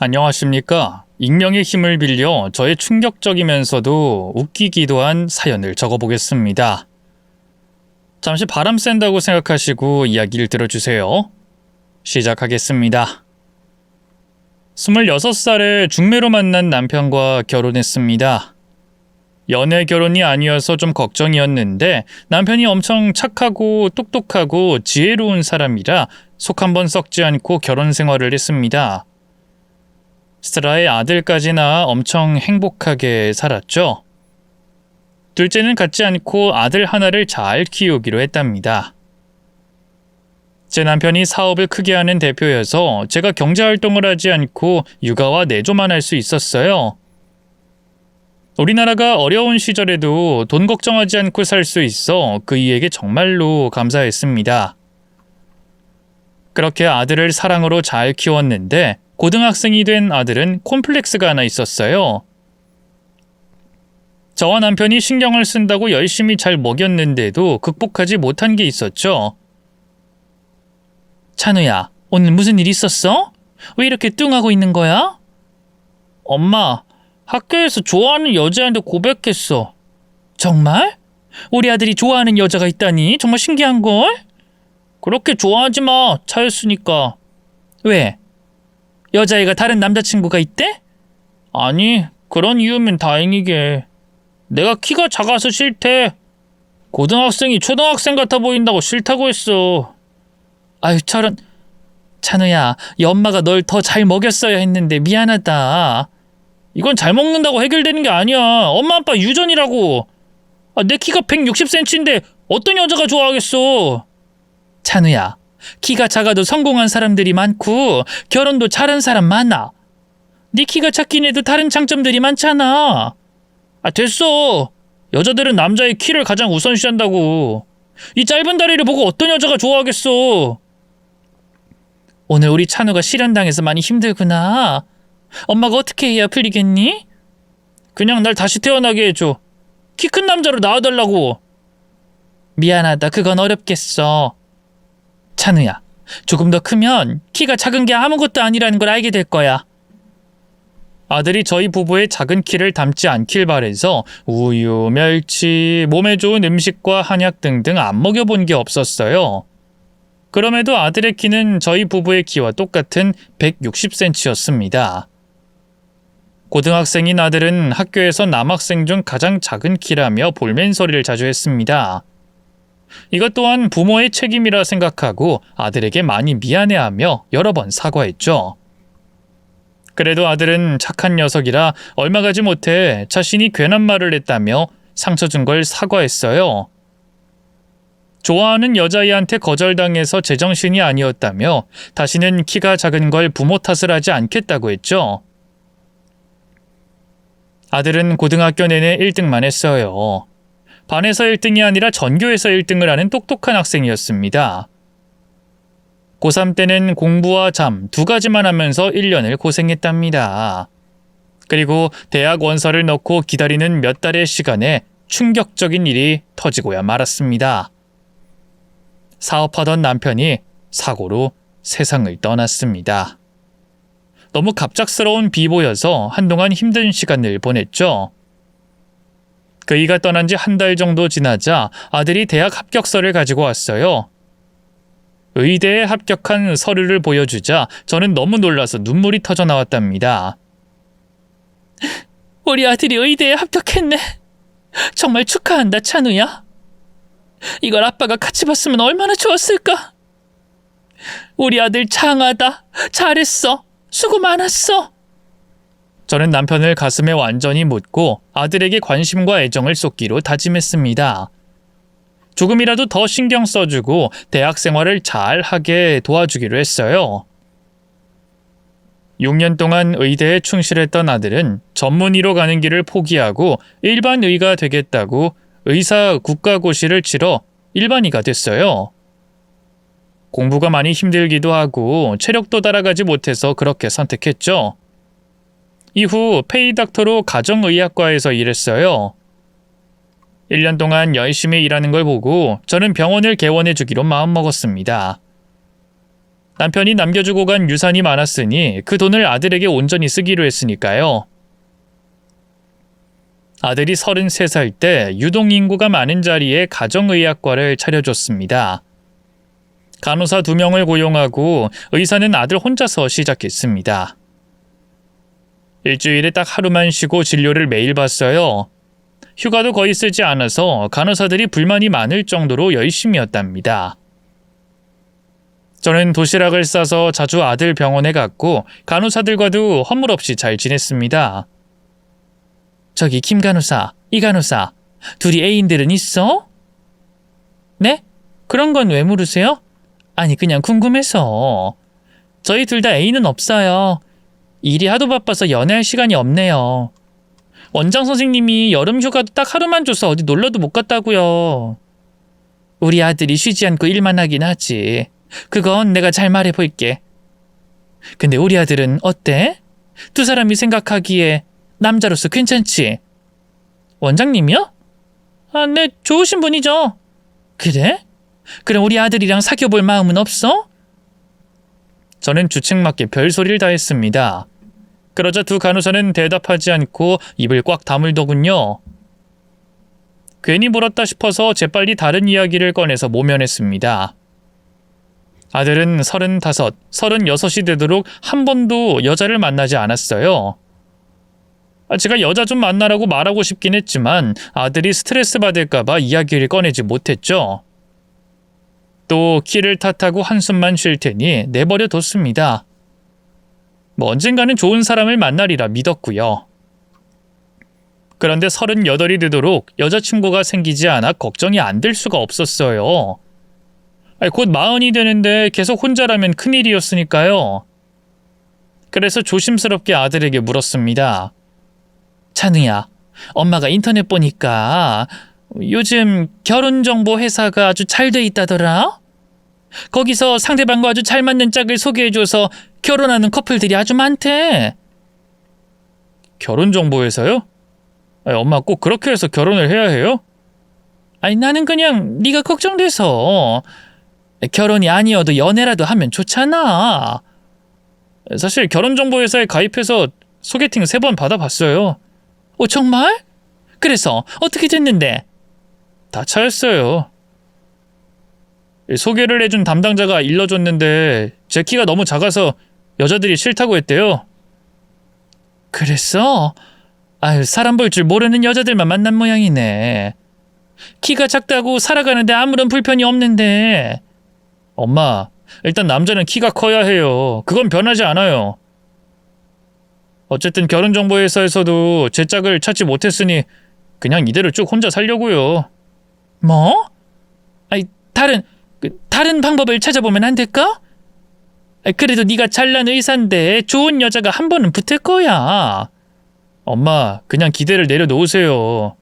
안녕하십니까. 익명의 힘을 빌려 저의 충격적이면서도 웃기기도 한 사연을 적어보겠습니다. 잠시 바람 쐰다고 생각하시고 이야기를 들어주세요. 시작하겠습니다. 26살에 중매로 만난 남편과 결혼했습니다. 연애 결혼이 아니어서 좀 걱정이었는데 남편이 엄청 착하고 똑똑하고 지혜로운 사람이라 속 한번 썩지 않고 결혼 생활을 했습니다. 스트라의 아들까지 낳아 엄청 행복하게 살았죠. 둘째는 갖지 않고 아들 하나를 잘 키우기로 했답니다. 제 남편이 사업을 크게 하는 대표여서 제가 경제활동을 하지 않고 육아와 내조만 할 수 있었어요. 우리나라가 어려운 시절에도 돈 걱정하지 않고 살 수 있어 그이에게 정말로 감사했습니다. 그렇게 아들을 사랑으로 잘 키웠는데 고등학생이 된 아들은 콤플렉스가 하나 있었어요. 저와 남편이 신경을 쓴다고 열심히 잘 먹였는데도 극복하지 못한 게 있었죠. 찬우야, 오늘 무슨 일 있었어? 왜 이렇게 뚱하고 있는 거야? 엄마, 학교에서 좋아하는 여자한테 고백했어. 정말? 우리 아들이 좋아하는 여자가 있다니 정말 신기한걸? 그렇게 좋아하지 마, 차였으니까. 왜? 여자애가 다른 남자친구가 있대? 아니, 그런 이유면 다행이게. 내가 키가 작아서 싫대. 고등학생이 초등학생 같아 보인다고 싫다고 했어. 아유, 저런. 찬우야, 이 엄마가 널 더 잘 먹였어야 했는데 미안하다. 이건 잘 먹는다고 해결되는 게 아니야. 엄마 아빠 유전이라고. 내 키가 160cm인데 어떤 여자가 좋아하겠어. 찬우야, 키가 작아도 성공한 사람들이 많고 결혼도 잘한 사람 많아. 네 키가 작긴 해도 다른 장점들이 많잖아. 됐어. 여자들은 남자의 키를 가장 우선시한다고. 이 짧은 다리를 보고 어떤 여자가 좋아하겠어. 오늘 우리 찬우가 실현당해서 많이 힘들구나. 엄마가 어떻게 해야 풀리겠니? 그냥 날 다시 태어나게 해줘. 키 큰 남자로 낳아달라고. 미안하다. 그건 어렵겠어. 찬우야, 조금 더 크면 키가 작은 게 아무것도 아니라는 걸 알게 될 거야. 아들이 저희 부부의 작은 키를 닮지 않길 바래서 우유, 멸치, 몸에 좋은 음식과 한약 등등 안 먹여본 게 없었어요. 그럼에도 아들의 키는 저희 부부의 키와 똑같은 160cm였습니다. 고등학생인 아들은 학교에서 남학생 중 가장 작은 키라며 볼멘소리를 자주 했습니다. 이것 또한 부모의 책임이라 생각하고 아들에게 많이 미안해하며 여러 번 사과했죠. 그래도 아들은 착한 녀석이라 얼마 가지 못해 자신이 괜한 말을 했다며 상처 준 걸 사과했어요. 좋아하는 여자애한테 거절당해서 제정신이 아니었다며 다시는 키가 작은 걸 부모 탓을 하지 않겠다고 했죠. 아들은 고등학교 내내 1등만 했어요. 반에서 1등이 아니라 전교에서 1등을 하는 똑똑한 학생이었습니다. 고3 때는 공부와 잠 두 가지만 하면서 1년을 고생했답니다. 그리고 대학 원서를 넣고 기다리는 몇 달의 시간에 충격적인 일이 터지고야 말았습니다. 사업하던 남편이 사고로 세상을 떠났습니다. 너무 갑작스러운 비보여서 한동안 힘든 시간을 보냈죠. 그이가 떠난 지 한 달 정도 지나자 아들이 대학 합격서를 가지고 왔어요. 의대에 합격한 서류를 보여주자 저는 너무 놀라서 눈물이 터져 나왔답니다. 우리 아들이 의대에 합격했네. 정말 축하한다, 찬우야. 이걸 아빠가 같이 봤으면 얼마나 좋았을까. 우리 아들 장하다. 잘했어. 수고 많았어. 저는 남편을 가슴에 완전히 묻고 아들에게 관심과 애정을 쏟기로 다짐했습니다. 조금이라도 더 신경 써주고 대학 생활을 잘 하게 도와주기로 했어요. 6년 동안 의대에 충실했던 아들은 전문의로 가는 길을 포기하고 일반의가 되겠다고 의사 국가고시를 치러 일반의가 됐어요. 공부가 많이 힘들기도 하고 체력도 따라가지 못해서 그렇게 선택했죠. 이후 페이닥터로 가정의학과에서 일했어요. 1년 동안 열심히 일하는 걸 보고 저는 병원을 개원해 주기로 마음먹었습니다. 남편이 남겨주고 간 유산이 많았으니 그 돈을 아들에게 온전히 쓰기로 했으니까요. 아들이 33살 때 유동인구가 많은 자리에 가정의학과를 차려줬습니다. 간호사 2명을 고용하고 의사는 아들 혼자서 시작했습니다. 일주일에 딱 하루만 쉬고 진료를 매일 봤어요. 휴가도 거의 쓰지 않아서 간호사들이 불만이 많을 정도로 열심이었답니다. 저는 도시락을 싸서 자주 아들 병원에 갔고 간호사들과도 허물없이 잘 지냈습니다. 저기 김 간호사, 이 간호사, 둘이 애인들은 있어? 네? 그런 건 왜 물으세요? 아니 그냥 궁금해서. 저희 둘 다 애인은 없어요. 일이 하도 바빠서 연애할 시간이 없네요. 원장 선생님이 여름 휴가도 딱 하루만 줘서 어디 놀러도 못 갔다고요. 우리 아들이 쉬지 않고 일만 하긴 하지. 그건 내가 잘 말해볼게. 근데 우리 아들은 어때? 두 사람이 생각하기에 남자로서 괜찮지? 원장님이요? 아, 네, 좋으신 분이죠. 그래? 그럼 우리 아들이랑 사귀어볼 마음은 없어? 저는 주책맞게 별소리를 다 했습니다. 그러자 두 간호사는 대답하지 않고 입을 꽉 다물더군요. 괜히 물었다 싶어서 재빨리 다른 이야기를 꺼내서 모면했습니다. 아들은 35, 36이 되도록 한 번도 여자를 만나지 않았어요. 제가 여자 좀 만나라고 말하고 싶긴 했지만 아들이 스트레스 받을까봐 이야기를 꺼내지 못했죠. 또 키를 탓하고 한숨만 쉴 테니 내버려 뒀습니다. 언젠가는 좋은 사람을 만나리라 믿었고요. 그런데 38이 되도록 여자친구가 생기지 않아 걱정이 안 될 수가 없었어요. 곧 40이 되는데 계속 혼자라면 큰일이었으니까요. 그래서 조심스럽게 아들에게 물었습니다. 찬우야, 엄마가 인터넷 보니까 요즘 결혼정보 회사가 아주 잘 돼 있다더라? 거기서 상대방과 아주 잘 맞는 짝을 소개해줘서 결혼하는 커플들이 아주 많대. 결혼정보회사요? 엄마 꼭 그렇게 해서 결혼을 해야 해요? 아니 나는 그냥 네가 걱정돼서. 결혼이 아니어도 연애라도 하면 좋잖아. 사실 결혼정보회사에 가입해서 소개팅 3번 받아봤어요. 정말? 그래서 어떻게 됐는데? 다 차였어요. 소개를 해준 담당자가 일러줬는데 제 키가 너무 작아서 여자들이 싫다고 했대요. 그랬어? 아유, 사람 볼 줄 모르는 여자들만 만난 모양이네. 키가 작다고 살아가는데 아무런 불편이 없는데. 엄마, 일단 남자는 키가 커야 해요. 그건 변하지 않아요. 어쨌든 결혼정보회사에서도 제 짝을 찾지 못했으니 그냥 이대로 쭉 혼자 살려고요. 뭐? 아니, 다른 방법을 찾아보면 안 될까? 그래도 네가 잘난 의사인데 좋은 여자가 한 번은 붙을 거야. 엄마, 그냥 기대를 내려놓으세요.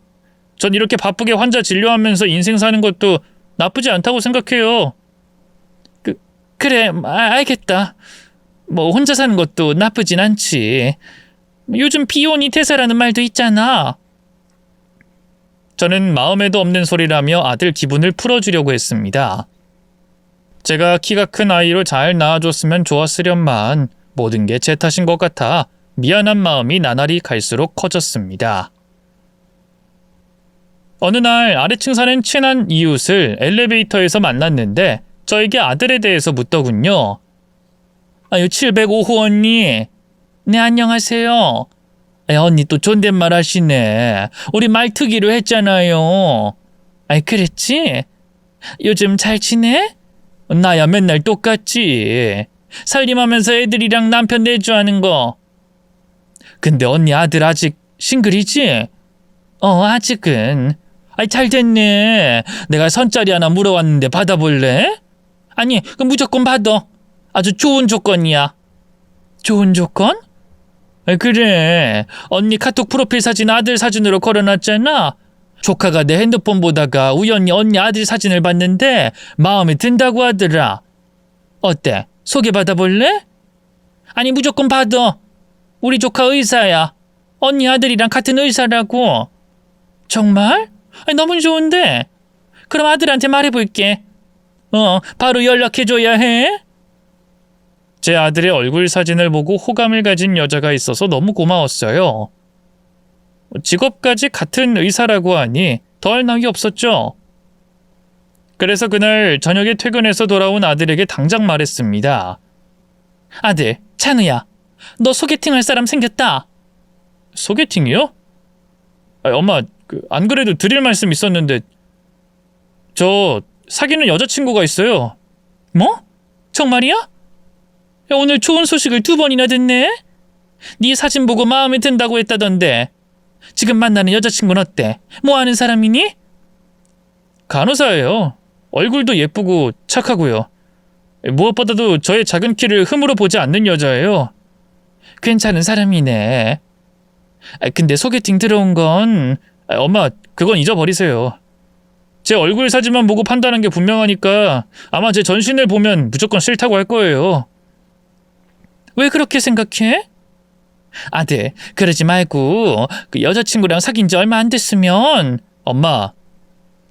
전 이렇게 바쁘게 환자 진료하면서 인생 사는 것도 나쁘지 않다고 생각해요. 그래, 알겠다. 혼자 사는 것도 나쁘진 않지. 요즘 비혼이 태세라는 말도 있잖아. 저는 마음에도 없는 소리라며 아들 기분을 풀어주려고 했습니다. 제가 키가 큰 아이로 잘 낳아줬으면 좋았으련만 모든 게 제 탓인 것 같아 미안한 마음이 나날이 갈수록 커졌습니다. 어느 날 아래층 사는 친한 이웃을 엘리베이터에서 만났는데 저에게 아들에 대해서 묻더군요. 705호 언니. 네, 안녕하세요. 언니 또 존댓말 하시네. 우리 말투기로 했잖아요. 그랬지? 요즘 잘 지내? 나야 맨날 똑같지. 살림하면서 애들이랑 남편 내조하는 거. 근데 언니 아들 아직 싱글이지? 아직은. 잘 됐네. 내가 선짜리 하나 물어왔는데 받아볼래? 아니, 그럼 무조건 받아. 아주 좋은 조건이야. 좋은 조건? 그래. 언니 카톡 프로필 사진 아들 사진으로 걸어놨잖아. 조카가 내 핸드폰 보다가 우연히 언니 아들 사진을 봤는데 마음에 든다고 하더라. 어때? 소개받아볼래? 아니, 무조건 받아. 우리 조카 의사야. 언니 아들이랑 같은 의사라고. 정말? 너무 좋은데. 그럼 아들한테 말해볼게. 바로 연락해줘야 해. 제 아들의 얼굴 사진을 보고 호감을 가진 여자가 있어서 너무 고마웠어요. 직업까지 같은 의사라고 하니 더할 나위 없었죠. 그래서 그날 저녁에 퇴근해서 돌아온 아들에게 당장 말했습니다. 아들, 찬우야, 너 소개팅할 사람 생겼다. 소개팅이요? 엄마, 안 그래도 드릴 말씀 있었는데 저 사귀는 여자친구가 있어요. 뭐? 정말이야? 야, 오늘 좋은 소식을 2번이나 듣네? 네 사진 보고 마음에 든다고 했다던데 지금 만나는 여자친구는 어때? 뭐 하는 사람이니? 간호사예요. 얼굴도 예쁘고 착하고요. 무엇보다도 저의 작은 키를 흠으로 보지 않는 여자예요. 괜찮은 사람이네. 근데 소개팅 들어온 건 엄마, 그건 잊어버리세요. 제 얼굴 사진만 보고 판단한 게 분명하니까 아마 제 전신을 보면 무조건 싫다고 할 거예요. 왜 그렇게 생각해? 아들, 그러지 말고 그 여자친구랑 사귄 지 얼마 안 됐으면. 엄마,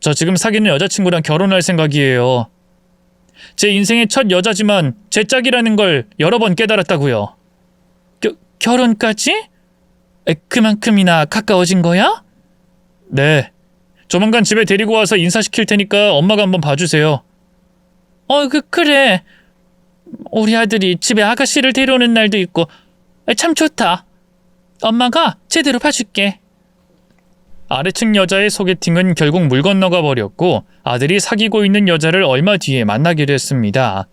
저 지금 사귀는 여자친구랑 결혼할 생각이에요. 제 인생의 첫 여자지만 제 짝이라는 걸 여러 번 깨달았다고요. 결혼까지? 그만큼이나 가까워진 거야? 네. 조만간 집에 데리고 와서 인사시킬 테니까 엄마가 한번 봐주세요. 그래. 우리 아들이 집에 아가씨를 데려오는 날도 있고 참 좋다. 엄마가 제대로 봐줄게. 아래층 여자의 소개팅은 결국 물 건너가 버렸고 아들이 사귀고 있는 여자를 얼마 뒤에 만나기로 했습니다.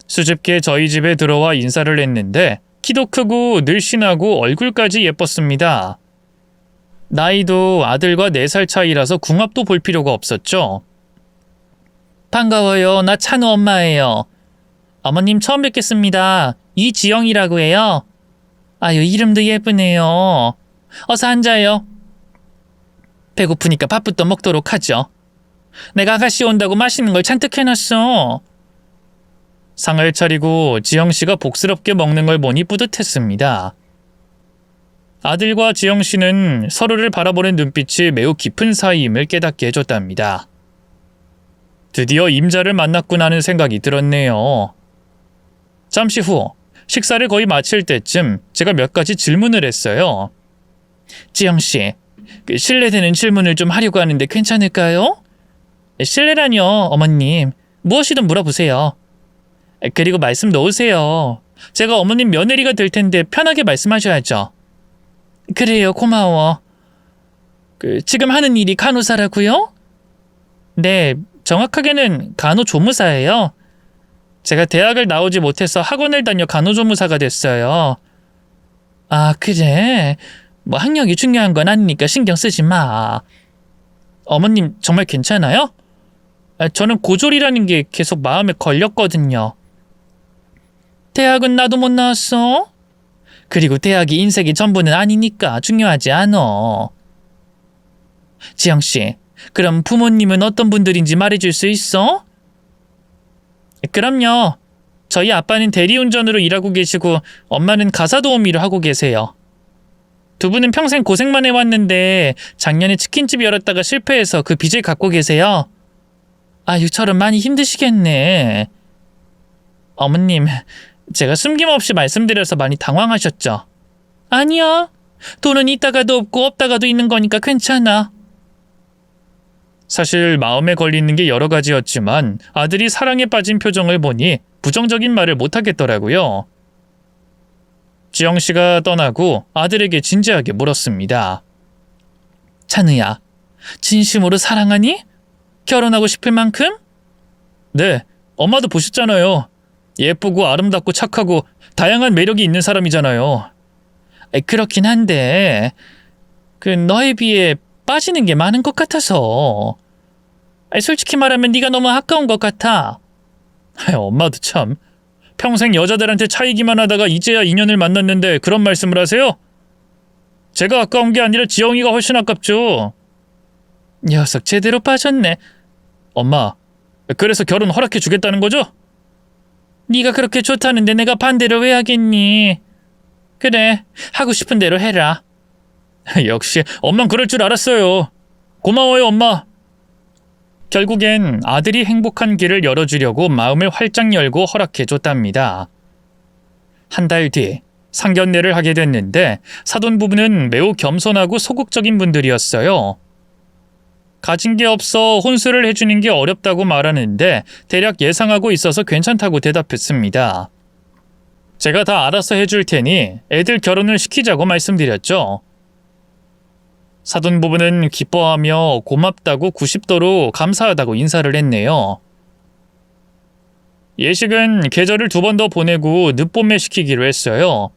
수줍게 저희 집에 들어와 인사를 했는데 키도 크고 늘씬하고 얼굴까지 예뻤습니다. 나이도 아들과 4살 차이라서 궁합도 볼 필요가 없었죠. 반가워요. 나 찬우 엄마예요. 어머님 처음 뵙겠습니다. 이지영이라고 해요. 아유, 이름도 예쁘네요. 어서 앉아요. 배고프니까 밥부터 먹도록 하죠. 내가 아가씨 온다고 맛있는 걸 잔뜩 해놨어. 상을 차리고 지영씨가 복스럽게 먹는 걸 보니 뿌듯했습니다. 아들과 지영씨는 서로를 바라보는 눈빛이 매우 깊은 사이임을 깨닫게 해줬답니다. 드디어 임자를 만났구나 하는 생각이 들었네요. 잠시 후 식사를 거의 마칠 때쯤 제가 몇 가지 질문을 했어요. 지영씨, 실례되는 질문을 좀 하려고 하는데 괜찮을까요? 실례라뇨, 어머님. 무엇이든 물어보세요. 그리고 말씀 놓으세요. 제가 어머님 며느리가 될 텐데 편하게 말씀하셔야죠. 그래요, 고마워. 지금 하는 일이 간호사라고요? 네, 정확하게는 간호조무사예요. 제가 대학을 나오지 못해서 학원을 다녀 간호조무사가 됐어요. 아, 그래? 뭐 학력이 중요한 건 아니니까 신경 쓰지 마. 어머님 정말 괜찮아요? 저는 고졸이라는 게 계속 마음에 걸렸거든요. 대학은 나도 못 나왔어. 그리고 대학이 인생의 전부는 아니니까 중요하지 않아. 지영씨, 그럼 부모님은 어떤 분들인지 말해줄 수 있어? 그럼요. 저희 아빠는 대리운전으로 일하고 계시고 엄마는 가사도우미를 하고 계세요. 두 분은 평생 고생만 해왔는데 작년에 치킨집 열었다가 실패해서 그 빚을 갚고 계세요. 아유처럼 많이 힘드시겠네. 어머님, 제가 숨김없이 말씀드려서 많이 당황하셨죠? 아니야. 돈은 있다가도 없고 없다가도 있는 거니까 괜찮아. 사실 마음에 걸리는 게 여러 가지였지만 아들이 사랑에 빠진 표정을 보니 부정적인 말을 못하겠더라고요. 지영씨가 떠나고 아들에게 진지하게 물었습니다. 찬우야, 진심으로 사랑하니? 결혼하고 싶을 만큼? 네, 엄마도 보셨잖아요. 예쁘고 아름답고 착하고 다양한 매력이 있는 사람이잖아요. 그렇긴 한데 너에 비해 빠지는 게 많은 것 같아서. 솔직히 말하면 네가 너무 아까운 것 같아. 엄마도 참. 평생 여자들한테 차이기만 하다가 이제야 인연을 만났는데 그런 말씀을 하세요? 제가 아까운 게 아니라 지영이가 훨씬 아깝죠. 녀석 제대로 빠졌네. 엄마, 그래서 결혼 허락해 주겠다는 거죠? 네가 그렇게 좋다는데 내가 반대를 왜 하겠니? 그래, 하고 싶은 대로 해라. 역시 엄만 그럴 줄 알았어요. 고마워요, 엄마. 결국엔 아들이 행복한 길을 열어주려고 마음을 활짝 열고 허락해줬답니다. 한 달 뒤 상견례를 하게 됐는데 사돈 부부는 매우 겸손하고 소극적인 분들이었어요. 가진 게 없어 혼수를 해주는 게 어렵다고 말하는데 대략 예상하고 있어서 괜찮다고 대답했습니다. 제가 다 알아서 해줄 테니 애들 결혼을 시키자고 말씀드렸죠. 사돈 부부는 기뻐하며 고맙다고 90도로 감사하다고 인사를 했네요. 예식은 계절을 2번 더 보내고 늦봄에 시키기로 했어요.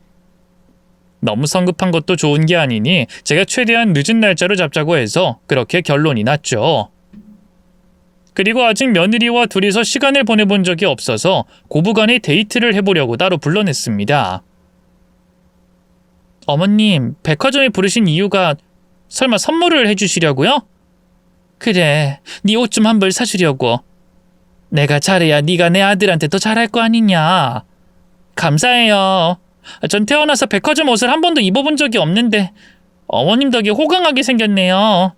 너무 성급한 것도 좋은 게 아니니 제가 최대한 늦은 날짜로 잡자고 해서 그렇게 결론이 났죠. 그리고 아직 며느리와 둘이서 시간을 보내본 적이 없어서 고부간에 데이트를 해보려고 따로 불러냈습니다. 어머님, 백화점에 부르신 이유가 설마 선물을 해주시려고요? 그래, 네 옷 좀 한 벌 사주려고. 내가 잘해야 네가 내 아들한테 더 잘할 거 아니냐. 감사해요. 전 태어나서 백화점 옷을 한 번도 입어본 적이 없는데 어머님 덕에 호강하게 생겼네요.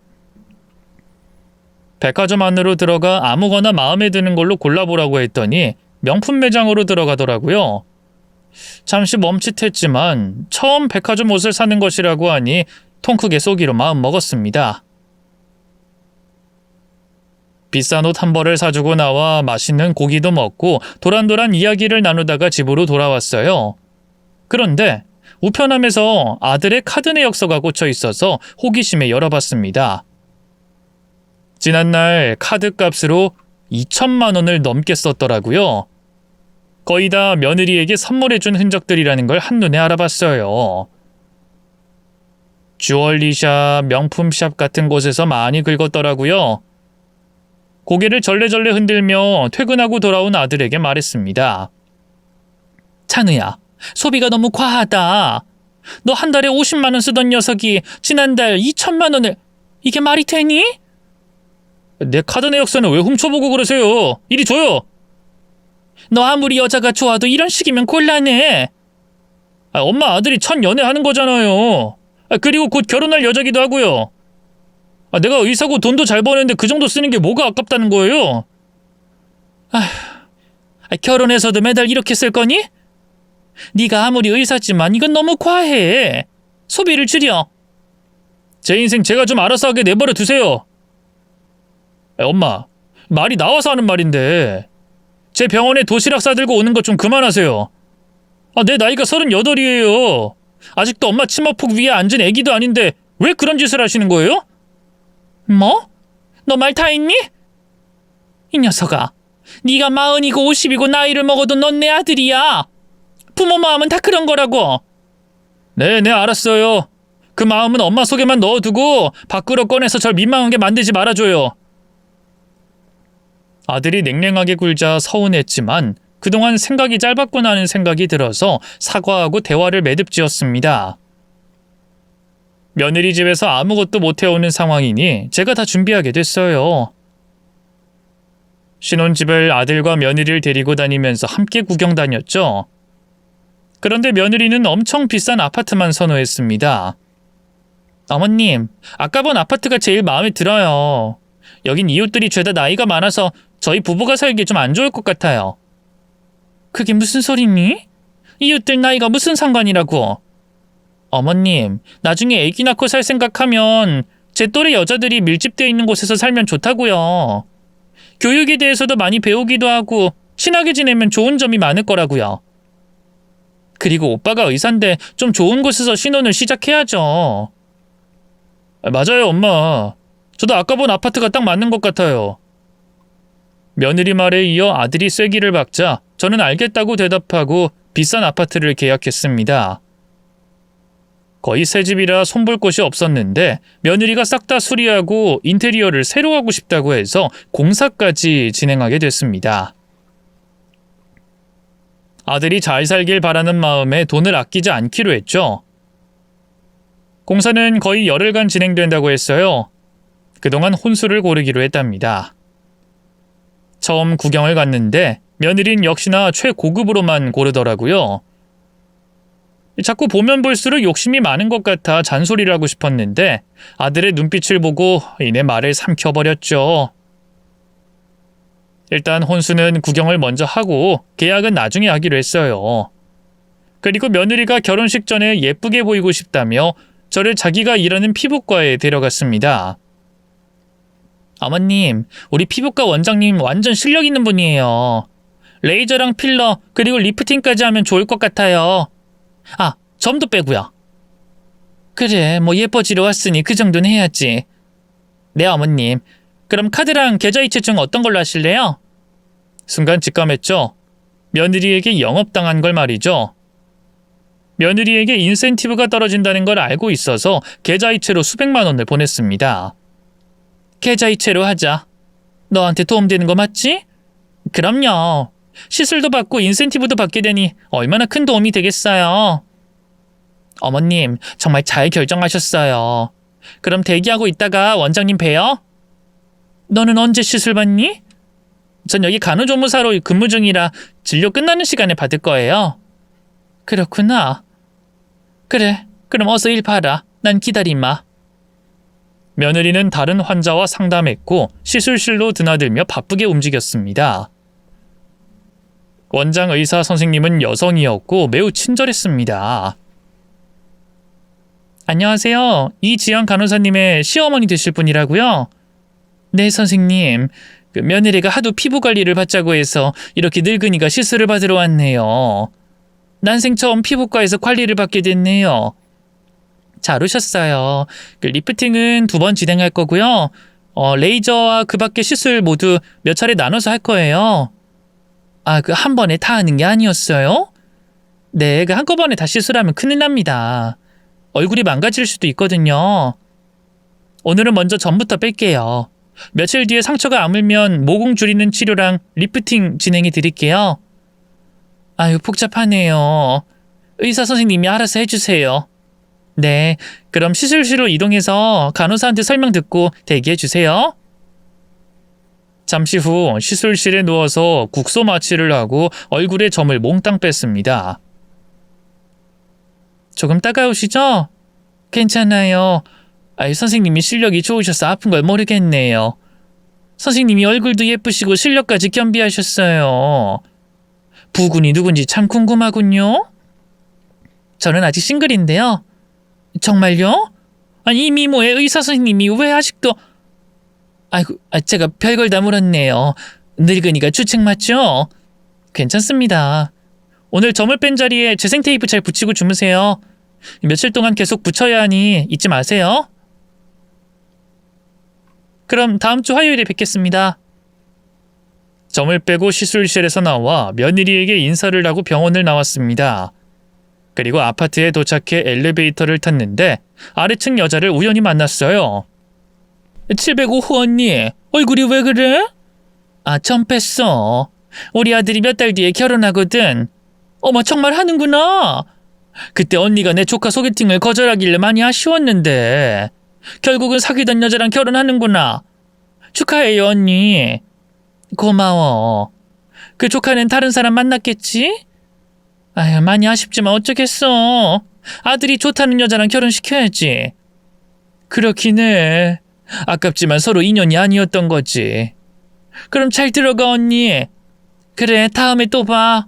백화점 안으로 들어가 아무거나 마음에 드는 걸로 골라보라고 했더니 명품 매장으로 들어가더라고요. 잠시 멈칫했지만 처음 백화점 옷을 사는 것이라고 하니 통 크게 쏘기로 마음 먹었습니다. 비싼 옷 한 벌을 사주고 나와 맛있는 고기도 먹고 도란도란 이야기를 나누다가 집으로 돌아왔어요. 그런데 우편함에서 아들의 카드 내역서가 꽂혀 있어서 호기심에 열어봤습니다. 지난날 카드 값으로 2천만 원을 넘게 썼더라고요. 거의 다 며느리에게 선물해준 흔적들이라는 걸 한눈에 알아봤어요. 주얼리샵, 명품샵 같은 곳에서 많이 긁었더라고요. 고개를 절레절레 흔들며 퇴근하고 돌아온 아들에게 말했습니다. 찬우야, 소비가 너무 과하다. 너 한 달에 50만 원 쓰던 녀석이 지난달 2천만 원을... 이게 말이 되니? 내 카드 내역서는 왜 훔쳐보고 그러세요? 이리 줘요. 너 아무리 여자가 좋아도 이런 식이면 곤란해. 엄마 아들이 첫 연애하는 거잖아요. 그리고 곧 결혼할 여자기도 하고요. 내가 의사고 돈도 잘 버는데 그 정도 쓰는 게 뭐가 아깝다는 거예요? 결혼해서도 매달 이렇게 쓸 거니? 네가 아무리 의사지만 이건 너무 과해. 소비를 줄여. 제 인생 제가 좀 알아서 하게 내버려 두세요. 엄마, 말이 나와서 하는 말인데 제 병원에 도시락 싸들고 오는 것 좀 그만하세요. 내 나이가 38이에요. 아직도 엄마 치마폭 위에 앉은 애기도 아닌데 왜 그런 짓을 하시는 거예요? 뭐? 너 말 다 했니? 이 녀석아, 네가 40이고 50이고 나이를 먹어도 넌 내 아들이야. 부모 마음은 다 그런 거라고. 네, 알았어요. 그 마음은 엄마 속에만 넣어두고 밖으로 꺼내서 절 민망하게 만들지 말아줘요. 아들이 냉랭하게 굴자 서운했지만 그동안 생각이 짧았구나 하는 생각이 들어서 사과하고 대화를 매듭지었습니다. 며느리 집에서 아무것도 못 해오는 상황이니 제가 다 준비하게 됐어요. 신혼집을 아들과 며느리를 데리고 다니면서 함께 구경 다녔죠. 그런데 며느리는 엄청 비싼 아파트만 선호했습니다. 어머님, 아까 본 아파트가 제일 마음에 들어요. 여긴 이웃들이 죄다 나이가 많아서 저희 부부가 살기 좀 안 좋을 것 같아요. 그게 무슨 소리니? 이웃들 나이가 무슨 상관이라고. 어머님, 나중에 애기 낳고 살 생각하면 제 또래 여자들이 밀집되어 있는 곳에서 살면 좋다고요. 교육에 대해서도 많이 배우기도 하고 친하게 지내면 좋은 점이 많을 거라고요. 그리고 오빠가 의사인데 좀 좋은 곳에서 신혼을 시작해야죠. 맞아요, 엄마. 저도 아까 본 아파트가 딱 맞는 것 같아요. 며느리 말에 이어 아들이 쐐기를 박자 저는 알겠다고 대답하고 비싼 아파트를 계약했습니다. 거의 새 집이라 손볼 곳이 없었는데 며느리가 싹 다 수리하고 인테리어를 새로 하고 싶다고 해서 공사까지 진행하게 됐습니다. 아들이 잘 살길 바라는 마음에 돈을 아끼지 않기로 했죠. 공사는 거의 열흘간 진행된다고 했어요. 그동안 혼수를 고르기로 했답니다. 처음 구경을 갔는데 며느린 역시나 최고급으로만 고르더라고요. 자꾸 보면 볼수록 욕심이 많은 것 같아 잔소리를 하고 싶었는데 아들의 눈빛을 보고 이내 말을 삼켜버렸죠. 일단 혼수는 구경을 먼저 하고 계약은 나중에 하기로 했어요. 그리고 며느리가 결혼식 전에 예쁘게 보이고 싶다며 저를 자기가 일하는 피부과에 데려갔습니다. 어머님, 우리 피부과 원장님 완전 실력 있는 분이에요. 레이저랑 필러 그리고 리프팅까지 하면 좋을 것 같아요. 아, 점도 빼고요. 그래, 뭐 예뻐지러 왔으니 그 정도는 해야지. 네, 어머님. 그럼 카드랑 계좌이체 중 어떤 걸로 하실래요? 순간 직감했죠. 며느리에게 영업당한 걸 말이죠. 며느리에게 인센티브가 떨어진다는 걸 알고 있어서 계좌이체로 수백만 원을 보냈습니다. 계좌이체로 하자. 너한테 도움되는 거 맞지? 그럼요. 시술도 받고 인센티브도 받게 되니 얼마나 큰 도움이 되겠어요. 어머님, 정말 잘 결정하셨어요. 그럼 대기하고 있다가 원장님 봬요. 너는 언제 시술 받니? 전 여기 간호조무사로 근무 중이라 진료 끝나는 시간에 받을 거예요. 그렇구나. 그래, 그럼 어서 일 봐라. 난 기다리마. 며느리는 다른 환자와 상담했고 시술실로 드나들며 바쁘게 움직였습니다. 원장 의사 선생님은 여성이었고 매우 친절했습니다. 안녕하세요. 이지연 간호사님의 시어머니 되실 분이라고요? 네, 선생님. 며느리가 하도 피부 관리를 받자고 해서 이렇게 늙은이가 시술을 받으러 왔네요. 난생 처음 피부과에서 관리를 받게 됐네요. 잘 오셨어요. 리프팅은 2번 진행할 거고요. 레이저와 그 밖의 시술 모두 몇 차례 나눠서 할 거예요. 아, 한 번에 다 하는 게 아니었어요? 네, 한꺼번에 다 시술하면 큰일 납니다. 얼굴이 망가질 수도 있거든요. 오늘은 먼저 점부터 뺄게요. 며칠 뒤에 상처가 아물면 모공 줄이는 치료랑 리프팅 진행해 드릴게요. 아유, 복잡하네요. 의사 선생님이 알아서 해주세요. 네, 그럼 시술실로 이동해서 간호사한테 설명 듣고 대기해 주세요. 잠시 후 시술실에 누워서 국소 마취를 하고 얼굴에 점을 몽땅 뺐습니다. 조금 따가우시죠? 괜찮아요. 선생님이 실력이 좋으셔서 아픈 걸 모르겠네요. 선생님이 얼굴도 예쁘시고 실력까지 겸비하셨어요. 부군이 누군지 참 궁금하군요. 저는 아직 싱글인데요. 정말요? 아니, 이 미모의 의사 선생님이 왜 아직도... 아이고, 제가 별걸 다 물었네요. 늙은이가 주책 맞죠? 괜찮습니다. 오늘 점을 뺀 자리에 재생 테이프 잘 붙이고 주무세요. 며칠 동안 계속 붙여야 하니 잊지 마세요. 그럼 다음 주 화요일에 뵙겠습니다. 점을 빼고 시술실에서 나와 며느리에게 인사를 하고 병원을 나왔습니다. 그리고 아파트에 도착해 엘리베이터를 탔는데 아래층 여자를 우연히 만났어요. 705호 언니, 얼굴이 왜 그래? 아, 점 뺐어. 우리 아들이 몇 달 뒤에 결혼하거든. 어머, 정말 하는구나. 그때 언니가 내 조카 소개팅을 거절하길래 많이 아쉬웠는데 결국은 사귀던 여자랑 결혼하는구나. 축하해요, 언니. 고마워. 그 조카는 다른 사람 만났겠지? 아유, 많이 아쉽지만 어쩌겠어. 아들이 좋다는 여자랑 결혼시켜야지. 그렇긴 해. 아깝지만 서로 인연이 아니었던 거지. 그럼 잘 들어가, 언니. 그래, 다음에 또 봐.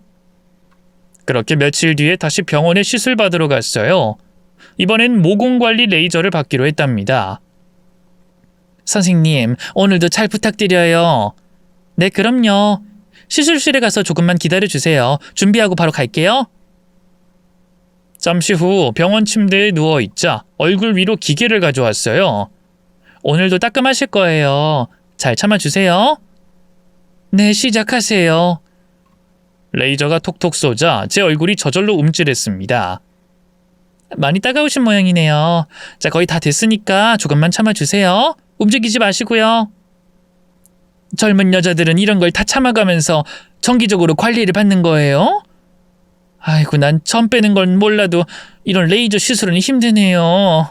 그렇게 며칠 뒤에 다시 병원에 시술 받으러 갔어요. 이번엔 모공관리 레이저를 받기로 했답니다. 선생님, 오늘도 잘 부탁드려요. 네, 그럼요. 시술실에 가서 조금만 기다려주세요. 준비하고 바로 갈게요. 잠시 후 병원 침대에 누워있자 얼굴 위로 기계를 가져왔어요. 오늘도 따끔하실 거예요. 잘 참아주세요. 네, 시작하세요. 레이저가 톡톡 쏘자 제 얼굴이 저절로 움찔했습니다. 많이 따가우신 모양이네요. 자, 거의 다 됐으니까 조금만 참아주세요. 움직이지 마시고요. 젊은 여자들은 이런 걸 다 참아가면서 정기적으로 관리를 받는 거예요? 아이고, 난 점 빼는 건 몰라도 이런 레이저 시술은 힘드네요.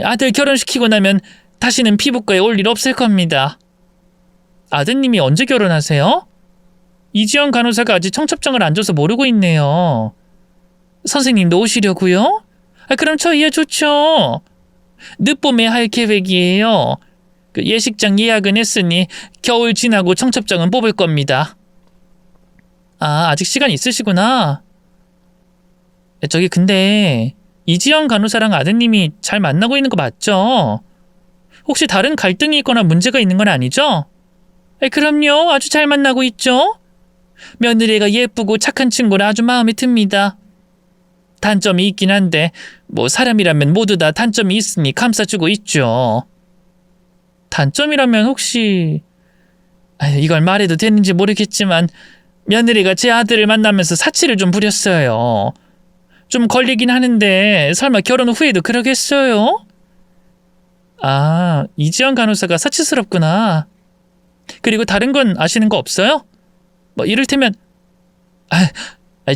아들 결혼시키고 나면 다시는 피부과에 올 일 없을 겁니다. 아드님이 언제 결혼하세요? 이지연 간호사가 아직 청첩장을 안 줘서 모르고 있네요. 선생님도 오시려고요? 그럼 저희야 좋죠. 늦봄에 할 계획이에요. 그 예식장 예약은 했으니 겨울 지나고 청첩장은 뽑을 겁니다. 아, 아직 시간 있으시구나. 저기 근데 이지영 간호사랑 아드님이 잘 만나고 있는 거 맞죠? 혹시 다른 갈등이 있거나 문제가 있는 건 아니죠? 그럼요. 아주 잘 만나고 있죠? 며느리가 예쁘고 착한 친구라 아주 마음에 듭니다. 단점이 있긴 한데 뭐 사람이라면 모두 다 단점이 있으니 감싸주고 있죠. 단점이라면 혹시 이걸 말해도 되는지 모르겠지만 며느리가 제 아들을 만나면서 사치를 좀 부렸어요. 좀 걸리긴 하는데 설마 결혼 후에도 그러겠어요? 아, 이지영 간호사가 사치스럽구나. 그리고 다른 건 아시는 거 없어요? 뭐 이를테면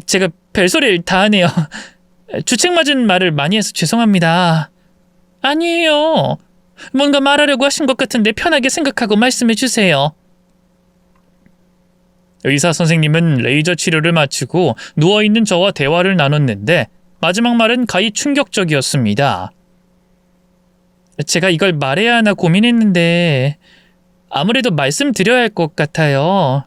제가 별소리를 다 하네요. 주책 맞은 말을 많이 해서 죄송합니다. 아니에요. 뭔가 말하려고 하신 것 같은데 편하게 생각하고 말씀해 주세요. 의사 선생님은 레이저 치료를 마치고 누워있는 저와 대화를 나눴는데 마지막 말은 가히 충격적이었습니다. 제가 이걸 말해야 하나 고민했는데 아무래도 말씀드려야 할 것 같아요.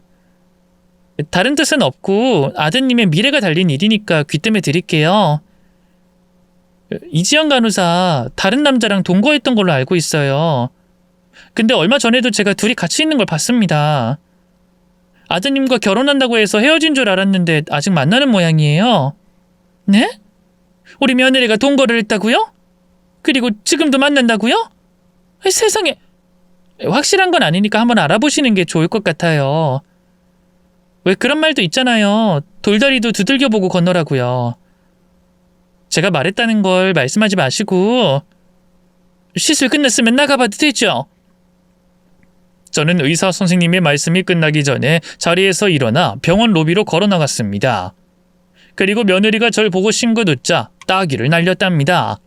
다른 뜻은 없고 아드님의 미래가 달린 일이니까 귀뜸해 드릴게요. 이지영 간호사 다른 남자랑 동거했던 걸로 알고 있어요. 근데 얼마 전에도 제가 둘이 같이 있는 걸 봤습니다. 아드님과 결혼한다고 해서 헤어진 줄 알았는데 아직 만나는 모양이에요. 네? 우리 며느리가 동거를 했다고요? 그리고 지금도 만난다고요? 세상에. 확실한 건 아니니까 한번 알아보시는 게 좋을 것 같아요. 왜 그런 말도 있잖아요. 돌다리도 두들겨보고 건너라고요. 제가 말했다는 걸 말씀하지 마시고 시술 끝났으면 나가봐도 되죠? 저는 의사 선생님의 말씀이 끝나기 전에 자리에서 일어나 병원 로비로 걸어 나갔습니다. 그리고 며느리가 절 보고 싱긋웃자 따귀를 날렸답니다.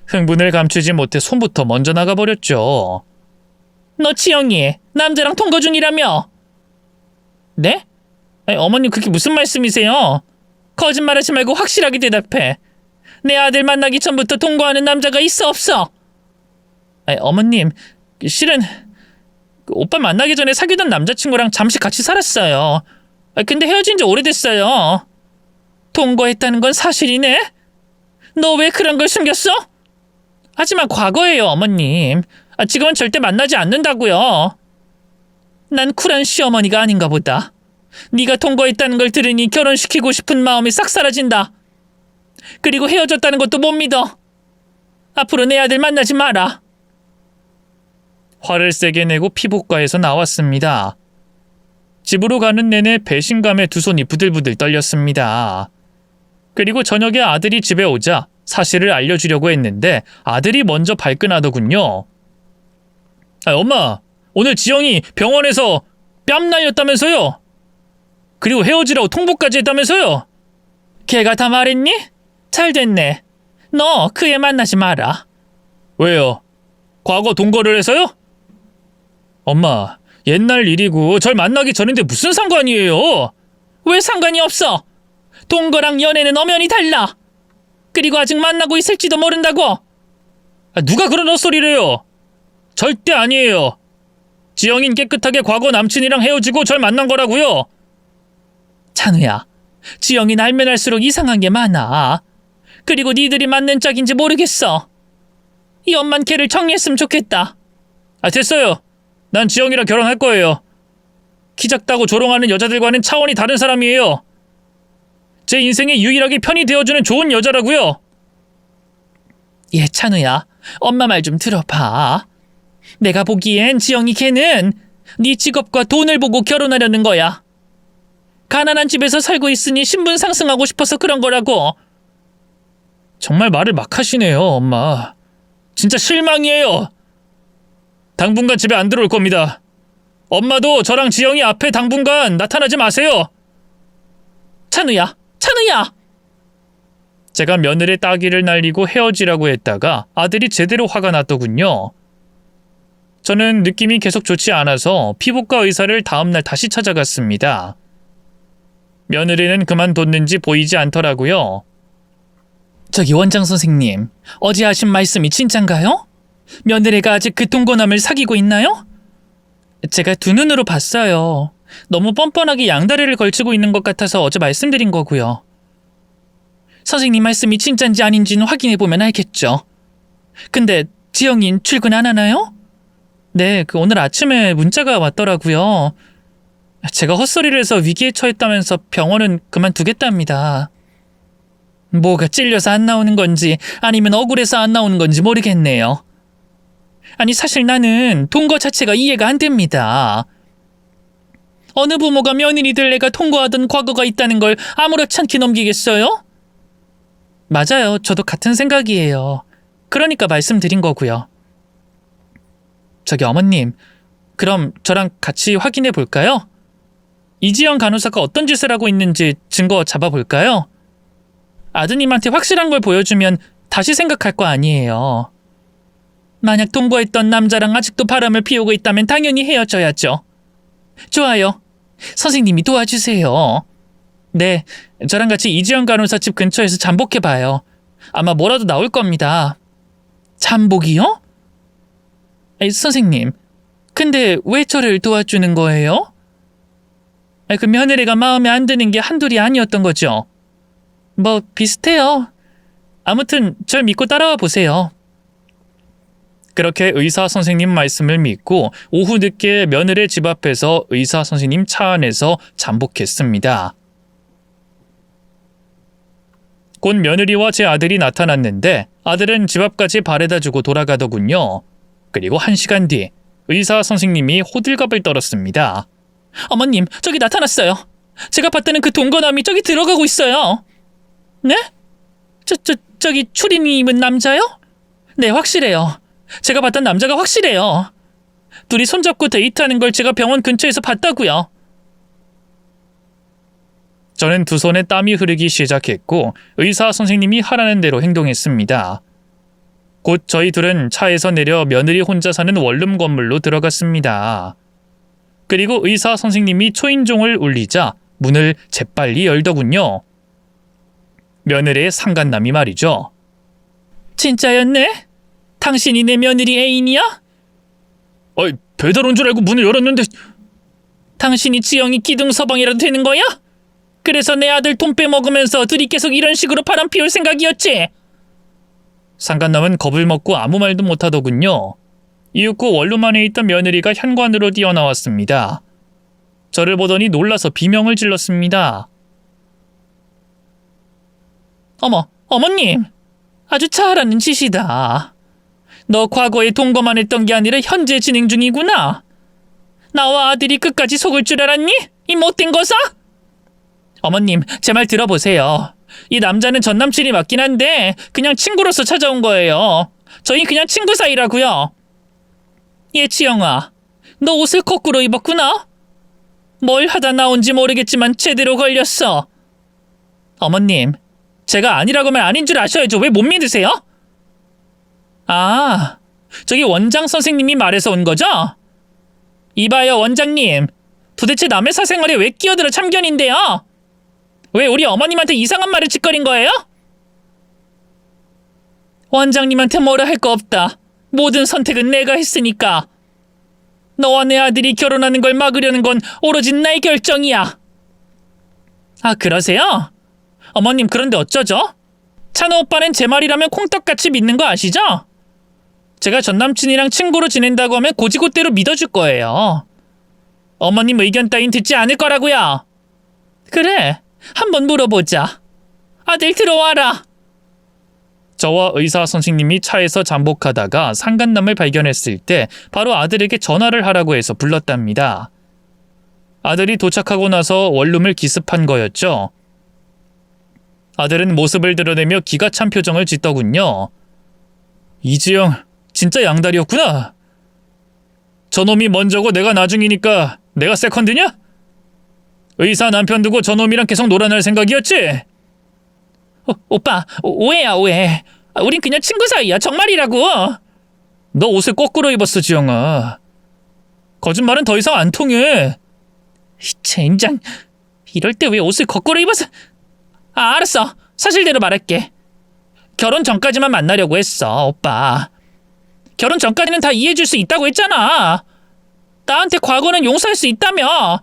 흥분을 감추지 못해 손부터 먼저 나가버렸죠. 너 지영이 남자랑 통거 중이라며? 네? 어머님 그게 무슨 말씀이세요? 거짓말하지 말고 확실하게 대답해. 내 아들 만나기 전부터 동거하는 남자가 있어 없어? 어머님 실은 오빠 만나기 전에 사귀던 남자친구랑 잠시 같이 살았어요. 근데 헤어진 지 오래됐어요. 동거했다는 건 사실이네? 너 왜 그런 걸 숨겼어? 하지만 과거예요 어머님. 지금은 절대 만나지 않는다고요. 난 쿨한 시어머니가 아닌가 보다. 네가 동거했다는 걸 들으니 결혼시키고 싶은 마음이 싹 사라진다. 그리고 헤어졌다는 것도 못 믿어. 앞으로 내 아들 만나지 마라. 화를 세게 내고 피부과에서 나왔습니다. 집으로 가는 내내 배신감에 두 손이 부들부들 떨렸습니다. 그리고 저녁에 아들이 집에 오자 사실을 알려주려고 했는데 아들이 먼저 발끈하더군요. 엄마, 오늘 지영이 병원에서 뺨 날렸다면서요? 그리고 헤어지라고 통보까지 했다면서요? 걔가 다 말했니? 잘 됐네. 너 그 애 만나지 마라. 왜요? 과거 동거를 해서요? 엄마, 옛날 일이고 절 만나기 전인데 무슨 상관이에요? 왜 상관이 없어? 동거랑 연애는 엄연히 달라. 그리고 아직 만나고 있을지도 모른다고. 누가 그런 헛소리래요? 절대 아니에요. 지영인 깨끗하게 과거 남친이랑 헤어지고 절 만난 거라고요. 찬우야, 지영인 알면 알수록 이상한 게 많아. 그리고 니들이 맞는 짝인지 모르겠어. 이 엄만 걔를 정리했으면 좋겠다. 됐어요. 난 지영이랑 결혼할 거예요. 키 작다고 조롱하는 여자들과는 차원이 다른 사람이에요. 제 인생에 유일하게 편이 되어주는 좋은 여자라고요. 예, 찬우야, 엄마 말 좀 들어봐. 내가 보기엔 지영이 걔는 네 직업과 돈을 보고 결혼하려는 거야. 가난한 집에서 살고 있으니 신분 상승하고 싶어서 그런 거라고. 정말 말을 막 하시네요, 엄마. 진짜 실망이에요. 당분간 집에 안 들어올 겁니다. 엄마도 저랑 지영이 앞에 당분간 나타나지 마세요. 찬우야, 찬우야! 제가 며느리 따귀를 날리고 헤어지라고 했다가 아들이 제대로 화가 났더군요. 저는 느낌이 계속 좋지 않아서 피부과 의사를 다음날 다시 찾아갔습니다. 며느리는 그만뒀는지 보이지 않더라고요. 저기 원장 선생님, 어제 하신 말씀이 진짠가요? 며느리가 아직 그 동거남을 사귀고 있나요? 제가 두 눈으로 봤어요. 너무 뻔뻔하게 양다리를 걸치고 있는 것 같아서 어제 말씀드린 거고요. 선생님 말씀이 진짠지 아닌지는 확인해보면 알겠죠. 근데 지영인 출근 안 하나요? 네, 오늘 아침에 문자가 왔더라고요. 제가 헛소리를 해서 위기에 처했다면서 병원은 그만두겠답니다. 뭐가 찔려서 안 나오는 건지 아니면 억울해서 안 나오는 건지 모르겠네요. 아니 사실 나는 동거 자체가 이해가 안 됩니다. 어느 부모가 며느리들 애가 통거하던 과거가 있다는 걸 아무렇지 않게 넘기겠어요? 맞아요. 저도 같은 생각이에요. 그러니까 말씀드린 거고요. 저기 어머님, 그럼 저랑 같이 확인해 볼까요? 이지영 간호사가 어떤 짓을 하고 있는지 증거 잡아볼까요? 아드님한테 확실한 걸 보여주면 다시 생각할 거 아니에요. 만약 동거했던 남자랑 아직도 바람을 피우고 있다면 당연히 헤어져야죠. 좋아요. 선생님이 도와주세요. 네, 저랑 같이 이지영 간호사 집 근처에서 잠복해봐요. 아마 뭐라도 나올 겁니다. 잠복이요? 선생님, 근데 왜 저를 도와주는 거예요? 그 며느리가 마음에 안 드는 게 한둘이 아니었던 거죠. 뭐 비슷해요. 아무튼 절 믿고 따라와 보세요. 그렇게 의사 선생님 말씀을 믿고 오후 늦게 며느리 집 앞에서 의사 선생님 차 안에서 잠복했습니다. 곧 며느리와 제 아들이 나타났는데 아들은 집 앞까지 바래다 주고 돌아가더군요. 그리고 1시간 뒤 의사 선생님이 호들갑을 떨었습니다. 어머님, 저기 나타났어요. 제가 봤다는 그 동거남이 저기 들어가고 있어요. 네? 저기 추리닝 입은 남자요? 네, 확실해요. 제가 봤던 남자가 확실해요. 둘이 손잡고 데이트하는 걸 제가 병원 근처에서 봤다고요. 저는 두 손에 땀이 흐르기 시작했고 의사 선생님이 하라는 대로 행동했습니다. 곧 저희 둘은 차에서 내려 며느리 혼자 사는 원룸 건물로 들어갔습니다. 그리고 의사 선생님이 초인종을 울리자 문을 재빨리 열더군요. 며느리의 상간남이 말이죠. 진짜였네? 당신이 내 며느리 애인이야? 배달 온 줄 알고 문을 열었는데. 당신이 지영이 기둥서방이라도 되는 거야? 그래서 내 아들 돈 빼먹으면서 둘이 계속 이런 식으로 바람 피울 생각이었지? 상간남은 겁을 먹고 아무 말도 못하더군요. 이윽고 원룸 안에 있던 며느리가 현관으로 뛰어나왔습니다. 저를 보더니 놀라서 비명을 질렀습니다. 어머님! 아주 잘하는 짓이다. 너 과거에 동거만 했던 게 아니라 현재 진행 중이구나. 나와 아들이 끝까지 속을 줄 알았니? 이 못된 거사? 어머님, 제 말 들어보세요. 이 남자는 전 남친이 맞긴 한데 그냥 친구로서 찾아온 거예요. 저희 그냥 친구 사이라고요. 지영아, 너 옷을 거꾸로 입었구나? 뭘 하다 나온지 모르겠지만 제대로 걸렸어. 어머님, 제가 아니라고 하면 아닌 줄 아셔야죠. 왜 못 믿으세요? 아, 저기 원장 선생님이 말해서 온 거죠? 이봐요, 원장님. 도대체 남의 사생활에 왜 끼어들어 참견인데요? 왜 우리 어머님한테 이상한 말을 짓거린 거예요? 원장님한테 뭐라 할 거 없다. 모든 선택은 내가 했으니까. 너와 내 아들이 결혼하는 걸 막으려는 건 오로지 나의 결정이야. 아, 그러세요? 어머님, 그런데 어쩌죠? 찬호 오빠는 제 말이라면 콩떡같이 믿는 거 아시죠? 제가 전 남친이랑 친구로 지낸다고 하면 고지고대로 믿어줄 거예요. 어머님 의견 따윈 듣지 않을 거라고요. 그래, 한번 물어보자. 아들 들어와라. 저와 의사 선생님이 차에서 잠복하다가 상간남을 발견했을 때 바로 아들에게 전화를 하라고 해서 불렀답니다. 아들이 도착하고 나서 원룸을 기습한 거였죠. 아들은 모습을 드러내며 기가 찬 표정을 짓더군요. 이지영, 진짜 양다리였구나. 저놈이 먼저고 내가 나중이니까 내가 세컨드냐? 의사 남편 두고 저놈이랑 계속 놀아날 생각이었지? 오빠, 오해야, 오해. 우린 그냥 친구 사이야. 정말이라고. 너 옷을 거꾸로 입었어, 지영아. 거짓말은 더 이상 안 통해. 젠장, 이럴 때 왜 옷을 거꾸로 입어서... 알았어. 사실대로 말할게. 결혼 전까지만 만나려고 했어, 오빠. 결혼 전까지는 다 이해해줄 수 있다고 했잖아. 나한테 과거는 용서할 수 있다며.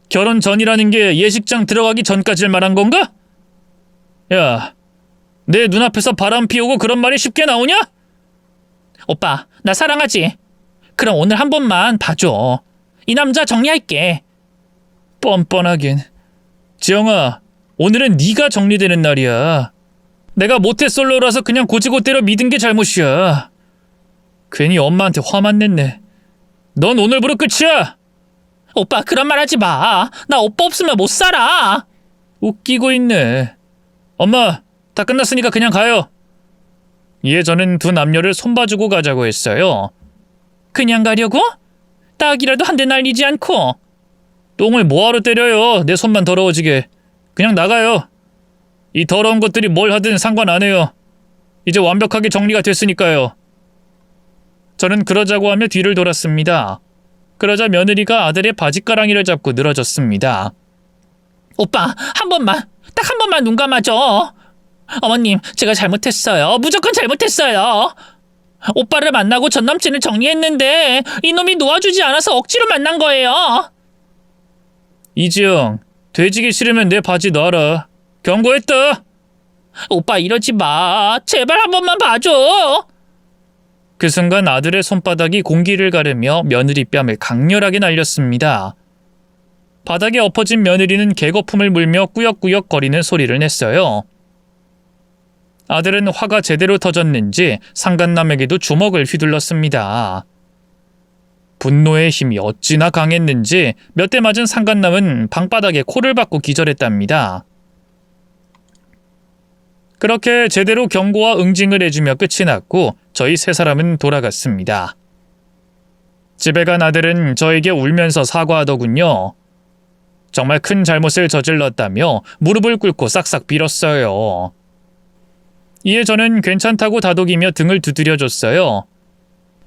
결혼 전이라는 게 예식장 들어가기 전까지를 말한 건가? 야, 내 눈앞에서 바람 피우고 그런 말이 쉽게 나오냐? 오빠, 나 사랑하지? 그럼 오늘 한 번만 봐줘. 이 남자 정리할게. 뻔뻔하긴. 지영아, 오늘은 네가 정리되는 날이야. 내가 모태솔로라서 그냥 고지고대로 믿은 게 잘못이야. 괜히 엄마한테 화만 냈네. 넌 오늘부로 끝이야. 오빠, 그런 말 하지 마. 나 오빠 없으면 못 살아. 웃기고 있네. 엄마, 다 끝났으니까 그냥 가요. 이에 저는 두 남녀를 손봐주고 가자고 했어요. 그냥 가려고? 딱이라도 한 대 날리지 않고. 똥을 뭐하러 때려요. 내 손만 더러워지게. 그냥 나가요. 이 더러운 것들이 뭘 하든 상관 안 해요. 이제 완벽하게 정리가 됐으니까요. 저는 그러자고 하며 뒤를 돌았습니다. 그러자 며느리가 아들의 바지가랑이를 잡고 늘어졌습니다. 오빠, 한 번만, 딱 한 번만 눈 감아줘. 어머님, 제가 잘못했어요. 무조건 잘못했어요. 오빠를 만나고 전 남친을 정리했는데 이놈이 놓아주지 않아서 억지로 만난 거예요. 이지영, 돼지기 싫으면 내 바지 놔라. 경고했다. 오빠, 이러지 마. 제발 한 번만 봐줘. 그 순간 아들의 손바닥이 공기를 가르며 며느리 뺨을 강렬하게 날렸습니다. 바닥에 엎어진 며느리는 개거품을 물며 꾸역꾸역 거리는 소리를 냈어요. 아들은 화가 제대로 터졌는지 상간남에게도 주먹을 휘둘렀습니다. 분노의 힘이 어찌나 강했는지 몇 대 맞은 상간남은 방바닥에 코를 박고 기절했답니다. 그렇게 제대로 경고와 응징을 해주며 끝이 났고 저희 세 사람은 돌아갔습니다. 집에 간 아들은 저에게 울면서 사과하더군요. 정말 큰 잘못을 저질렀다며 무릎을 꿇고 싹싹 빌었어요. 이에 저는 괜찮다고 다독이며 등을 두드려줬어요.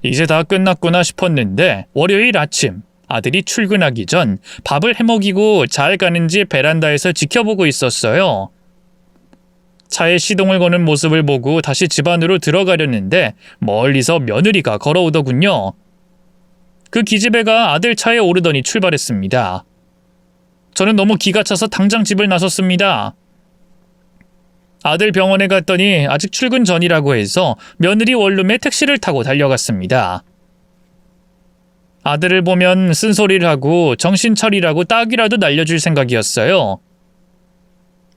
이제 다 끝났구나 싶었는데 월요일 아침 아들이 출근하기 전 밥을 해먹이고 잘 가는지 베란다에서 지켜보고 있었어요. 차에 시동을 거는 모습을 보고 다시 집 안으로 들어가려는데 멀리서 며느리가 걸어오더군요. 그 기집애가 아들 차에 오르더니 출발했습니다. 저는 너무 기가 차서 당장 집을 나섰습니다. 아들 병원에 갔더니 아직 출근 전이라고 해서 며느리 원룸에 택시를 타고 달려갔습니다. 아들을 보면 쓴소리를 하고 정신 차리라고 딱이라도 날려줄 생각이었어요.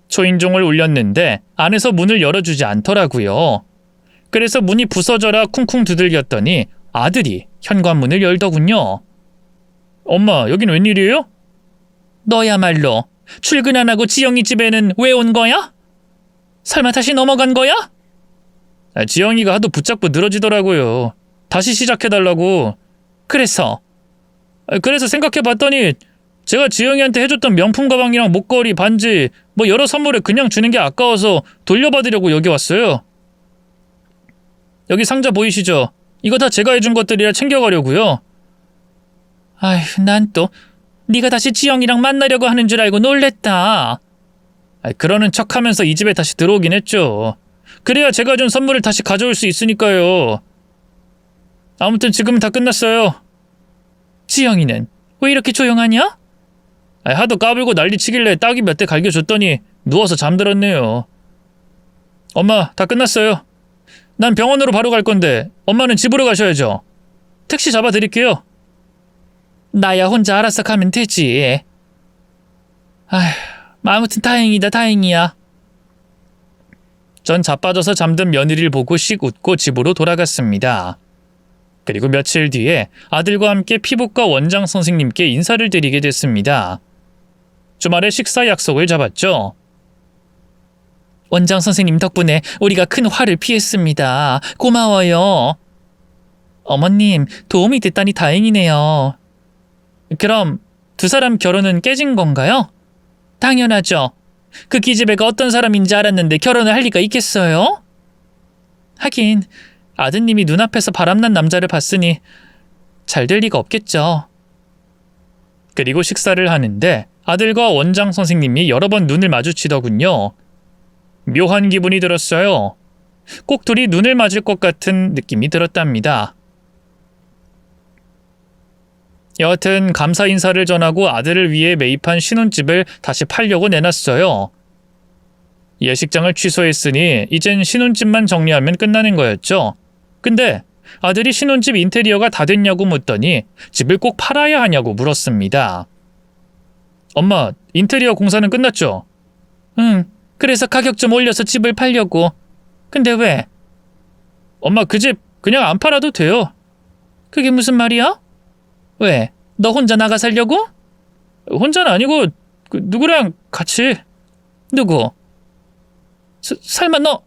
초인종을 울렸는데 안에서 문을 열어주지 않더라고요. 그래서 문이 부서져라 쿵쿵 두들겼더니 아들이 현관문을 열더군요. 엄마, 여긴 웬일이에요? 너야말로 출근 안 하고 지영이 집에는 왜 온 거야? 설마 다시 넘어간 거야? 지영이가 하도 붙잡고 늘어지더라고요. 다시 시작해달라고. 그래서 생각해봤더니 제가 지영이한테 해줬던 명품 가방이랑 목걸이, 반지 뭐 여러 선물을 그냥 주는 게 아까워서 돌려받으려고 여기 왔어요. 여기 상자 보이시죠? 이거 다 제가 해준 것들이라 챙겨가려고요. 아휴, 난 또 네가 다시 지영이랑 만나려고 하는 줄 알고 놀랬다. 그러는 척하면서 이 집에 다시 들어오긴 했죠. 그래야 제가 준 선물을 다시 가져올 수 있으니까요. 아무튼 지금은 다 끝났어요. 지영이는 왜 이렇게 조용하냐? 하도 까불고 난리치길래 딱이 몇 대 갈겨줬더니 누워서 잠들었네요. 엄마, 다 끝났어요. 난 병원으로 바로 갈 건데 엄마는 집으로 가셔야죠. 택시 잡아드릴게요. 나야 혼자 알아서 가면 되지. 아휴, 아무튼 다행이다, 다행이야. 전 자빠져서 잠든 며느리를 보고 씩 웃고 집으로 돌아갔습니다. 그리고 며칠 뒤에 아들과 함께 피부과 원장 선생님께 인사를 드리게 됐습니다. 주말에 식사 약속을 잡았죠. 원장 선생님 덕분에 우리가 큰 화를 피했습니다. 고마워요. 어머님, 도움이 됐다니 다행이네요. 그럼 두 사람 결혼은 깨진 건가요? 당연하죠. 그 기집애가 어떤 사람인지 알았는데 결혼을 할 리가 있겠어요? 하긴 아드님이 눈앞에서 바람난 남자를 봤으니 잘 될 리가 없겠죠. 그리고 식사를 하는데 아들과 원장 선생님이 여러 번 눈을 마주치더군요. 묘한 기분이 들었어요. 꼭 둘이 눈을 맞을 것 같은 느낌이 들었답니다. 여하튼 감사 인사를 전하고 아들을 위해 매입한 신혼집을 다시 팔려고 내놨어요. 예식장을 취소했으니 이젠 신혼집만 정리하면 끝나는 거였죠. 근데 아들이 신혼집 인테리어가 다 됐냐고 묻더니 집을 꼭 팔아야 하냐고 물었습니다. 엄마, 인테리어 공사는 끝났죠? 응, 그래서 가격 좀 올려서 집을 팔려고. 근데 왜? 엄마, 그 집 그냥 안 팔아도 돼요. 그게 무슨 말이야? 왜? 너 혼자 나가 살려고? 혼자는 아니고 누구랑 같이. 누구? 설마 너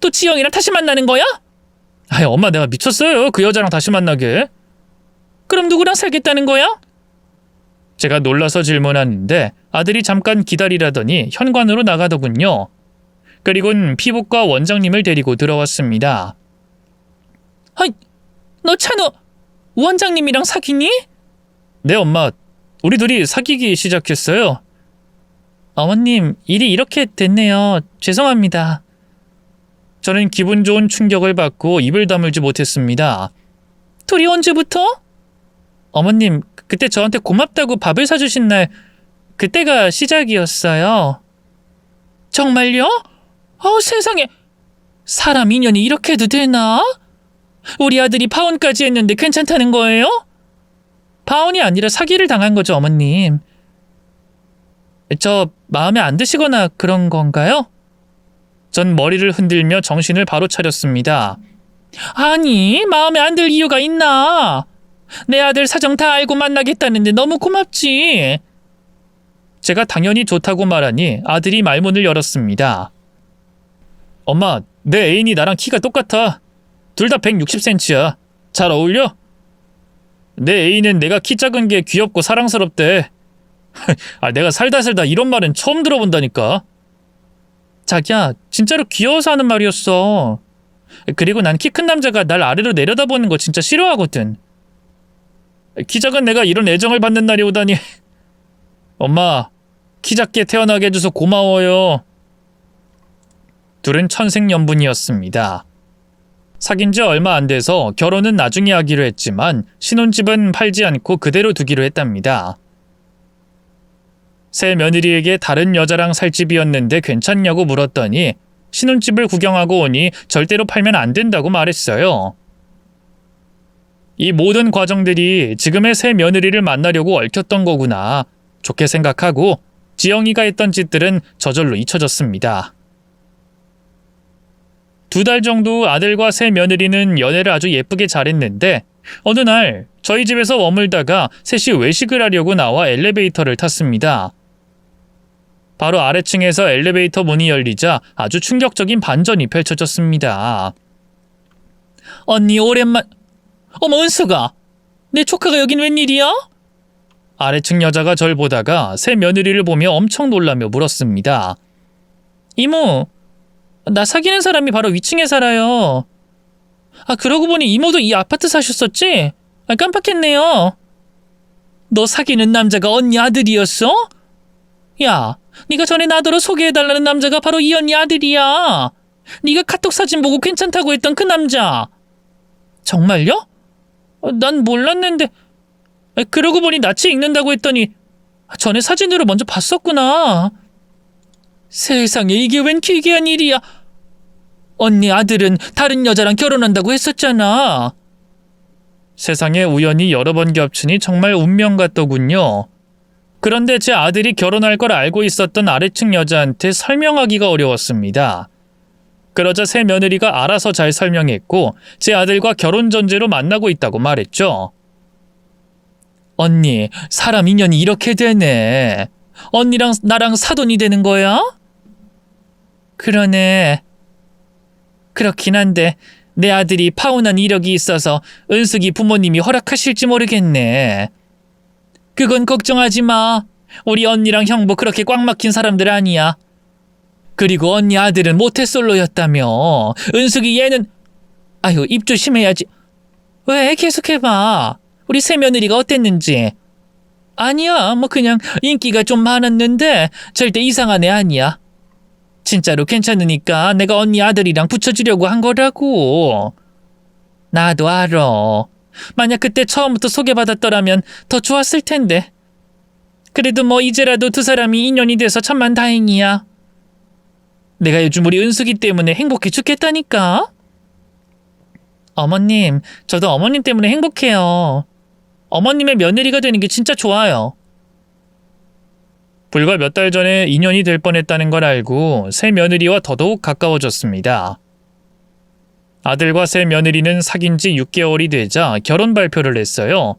또 지영이랑 다시 만나는 거야? 아이, 엄마, 내가 미쳤어요. 그 여자랑 다시 만나게. 그럼 누구랑 살겠다는 거야? 제가 놀라서 질문하는데 아들이 잠깐 기다리라더니 현관으로 나가더군요. 그리곤 피부과 원장님을 데리고 들어왔습니다. 아이, 너 찬우 원장님이랑 사귀니? 네, 엄마. 우리 둘이 사귀기 시작했어요. 어머님, 일이 이렇게 됐네요. 죄송합니다. 저는 기분 좋은 충격을 받고 입을 다물지 못했습니다. 둘이 언제부터? 어머님, 그때 저한테 고맙다고 밥을 사주신 날, 그때가 시작이었어요. 정말요? 세상에, 사람 인연이 이렇게 해도 되나? 우리 아들이 파혼까지 했는데 괜찮다는 거예요? 파혼이 아니라 사기를 당한 거죠, 어머님. 저 마음에 안 드시거나 그런 건가요? 전 머리를 흔들며 정신을 바로 차렸습니다. 아니, 마음에 안 들 이유가 있나? 내 아들 사정 다 알고 만나겠다는데 너무 고맙지. 제가 당연히 좋다고 말하니 아들이 말문을 열었습니다. 엄마, 내 애인이 나랑 키가 똑같아. 둘 다 160cm야. 잘 어울려? 내 애인은 내가 키 작은 게 귀엽고 사랑스럽대. 내가 살다 이런 말은 처음 들어본다니까. 자기야, 진짜로 귀여워서 하는 말이었어. 그리고 난 키 큰 남자가 날 아래로 내려다보는 거 진짜 싫어하거든. 키 작은 내가 이런 애정을 받는 날이 오다니. 엄마, 키 작게 태어나게 해줘서 고마워요. 둘은 천생연분이었습니다. 사귄 지 얼마 안 돼서 결혼은 나중에 하기로 했지만 신혼집은 팔지 않고 그대로 두기로 했답니다. 새 며느리에게 다른 여자랑 살 집이었는데 괜찮냐고 물었더니 신혼집을 구경하고 오니 절대로 팔면 안 된다고 말했어요. 이 모든 과정들이 지금의 새 며느리를 만나려고 얽혔던 거구나. 좋게 생각하고 지영이가 했던 짓들은 저절로 잊혀졌습니다. 2달 정도 아들과 새 며느리는 연애를 아주 예쁘게 잘했는데 어느 날 저희 집에서 머물다가 셋이 외식을 하려고 나와 엘리베이터를 탔습니다. 바로 아래층에서 엘리베이터 문이 열리자 아주 충격적인 반전이 펼쳐졌습니다. 언니, 오랜만... 어머, 은수가! 내 조카가 여긴 웬일이야? 아래층 여자가 절 보다가 새 며느리를 보며 엄청 놀라며 물었습니다. 이모, 나 사귀는 사람이 바로 위층에 살아요. 그러고 보니 이모도 이 아파트 사셨었지? 깜빡했네요. 너 사귀는 남자가 언니 아들이었어? 야, 네가 전에 나더러 소개해달라는 남자가 바로 이 언니 아들이야. 네가 카톡 사진 보고 괜찮다고 했던 그 남자. 정말요? 난 몰랐는데. 그러고 보니 낯이 익는다고 했더니 전에 사진으로 먼저 봤었구나. 세상에, 이게 웬 기괴한 일이야. 언니 아들은 다른 여자랑 결혼한다고 했었잖아. 세상에 우연히 여러 번 겹치니 정말 운명 같더군요. 그런데 제 아들이 결혼할 걸 알고 있었던 아래층 여자한테 설명하기가 어려웠습니다. 그러자 새 며느리가 알아서 잘 설명했고 제 아들과 결혼 전제로 만나고 있다고 말했죠. 언니, 사람 인연이 이렇게 되네. 언니랑 나랑 사돈이 되는 거야? 그러네. 그렇긴 한데 내 아들이 파혼한 이력이 있어서 은숙이 부모님이 허락하실지 모르겠네. 그건 걱정하지 마. 우리 언니랑 형부 그렇게 꽉 막힌 사람들 아니야. 그리고 언니 아들은 모태솔로였다며. 은숙이 얘는... 아유, 입 조심해야지. 왜? 계속해봐. 우리 새며느리가 어땠는지. 아니야, 뭐 그냥 인기가 좀 많았는데 절대 이상한 애 아니야. 진짜로 괜찮으니까 내가 언니 아들이랑 붙여주려고 한 거라고. 나도 알아. 만약 그때 처음부터 소개받았더라면 더 좋았을 텐데. 그래도 뭐 이제라도 두 사람이 인연이 돼서 천만 다행이야. 내가 요즘 우리 은숙이 때문에 행복해 죽겠다니까. 어머님, 저도 어머님 때문에 행복해요. 어머님의 며느리가 되는 게 진짜 좋아요. 불과 몇 달 전에 인연이 될 뻔했다는 걸 알고 새 며느리와 더더욱 가까워졌습니다. 아들과 새 며느리는 사귄 지 6개월이 되자 결혼 발표를 했어요.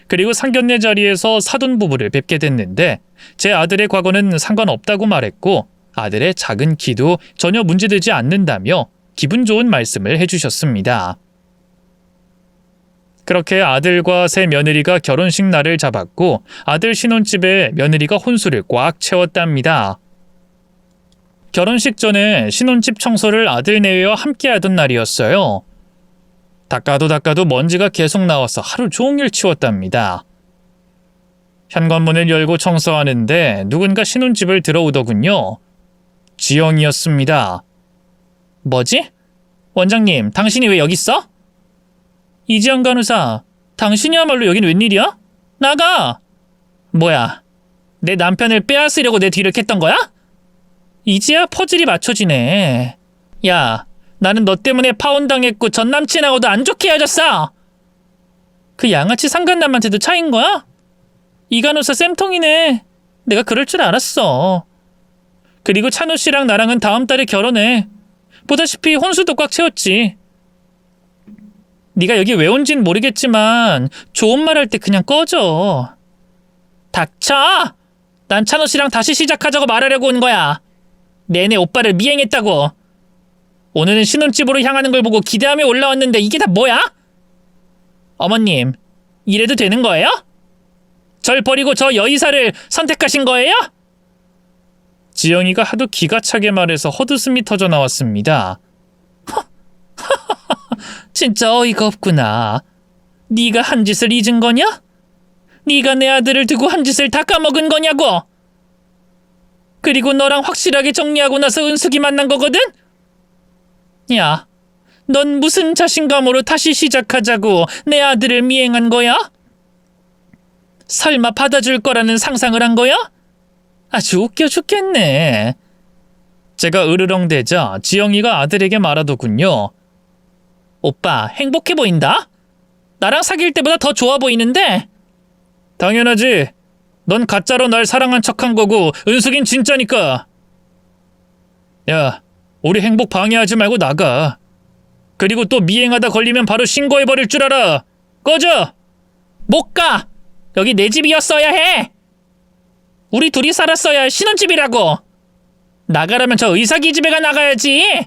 그리고 상견례 자리에서 사돈 부부를 뵙게 됐는데 제 아들의 과거는 상관없다고 말했고 아들의 작은 키도 전혀 문제되지 않는다며 기분 좋은 말씀을 해주셨습니다. 그렇게 아들과 새 며느리가 결혼식 날을 잡았고 아들 신혼집에 며느리가 혼수를 꽉 채웠답니다. 결혼식 전에 신혼집 청소를 아들 내외와 함께 하던 날이었어요. 닦아도 먼지가 계속 나와서 하루 종일 치웠답니다. 현관문을 열고 청소하는데 누군가 신혼집을 들어오더군요. 지영이었습니다. 뭐지? 원장님, 당신이 왜 여기 있어? 이지영 간호사, 당신이야말로 여긴 웬일이야? 나가! 뭐야, 내 남편을 빼앗으려고 내 뒤를 캤던 거야? 이제야 퍼즐이 맞춰지네. 야, 나는 너 때문에 파혼당했고 전 남친하고도 안 좋게 헤어졌어. 그 양아치 상간남한테도 차인 거야? 이 간호사 쌤통이네. 내가 그럴 줄 알았어. 그리고 찬우 씨랑 나랑은 다음 달에 결혼해. 보다시피 혼수도 꽉 채웠지. 네가 여기 왜 온진 모르겠지만 좋은 말 할 때 그냥 꺼져. 닥쳐! 난 찬우 씨랑 다시 시작하자고 말하려고 온 거야. 내내 오빠를 미행했다고. 오늘은 신혼집으로 향하는 걸 보고 기대하며 올라왔는데 이게 다 뭐야? 어머님, 이래도 되는 거예요? 절 버리고 저 여의사를 선택하신 거예요? 지영이가 하도 기가 차게 말해서 헛웃음이 터져 나왔습니다. 진짜 어이가 없구나. 네가 한 짓을 잊은 거냐? 네가 내 아들을 두고 한 짓을 다 까먹은 거냐고? 그리고 너랑 확실하게 정리하고 나서 은숙이 만난 거거든? 야, 넌 무슨 자신감으로 다시 시작하자고 내 아들을 미행한 거야? 설마 받아줄 거라는 상상을 한 거야? 아주 웃겨 죽겠네. 제가 으르렁대자 지영이가 아들에게 말하더군요. 오빠, 행복해 보인다? 나랑 사귈 때보다 더 좋아 보이는데? 당연하지. 넌 가짜로 날 사랑한 척한 거고 은숙인 진짜니까. 야, 우리 행복 방해하지 말고 나가. 그리고 또 미행하다 걸리면 바로 신고해버릴 줄 알아. 꺼져! 못 가! 여기 내 집이었어야 해! 우리 둘이 살았어야 할 신혼집이라고! 나가라면 저 의사기집애가 나가야지!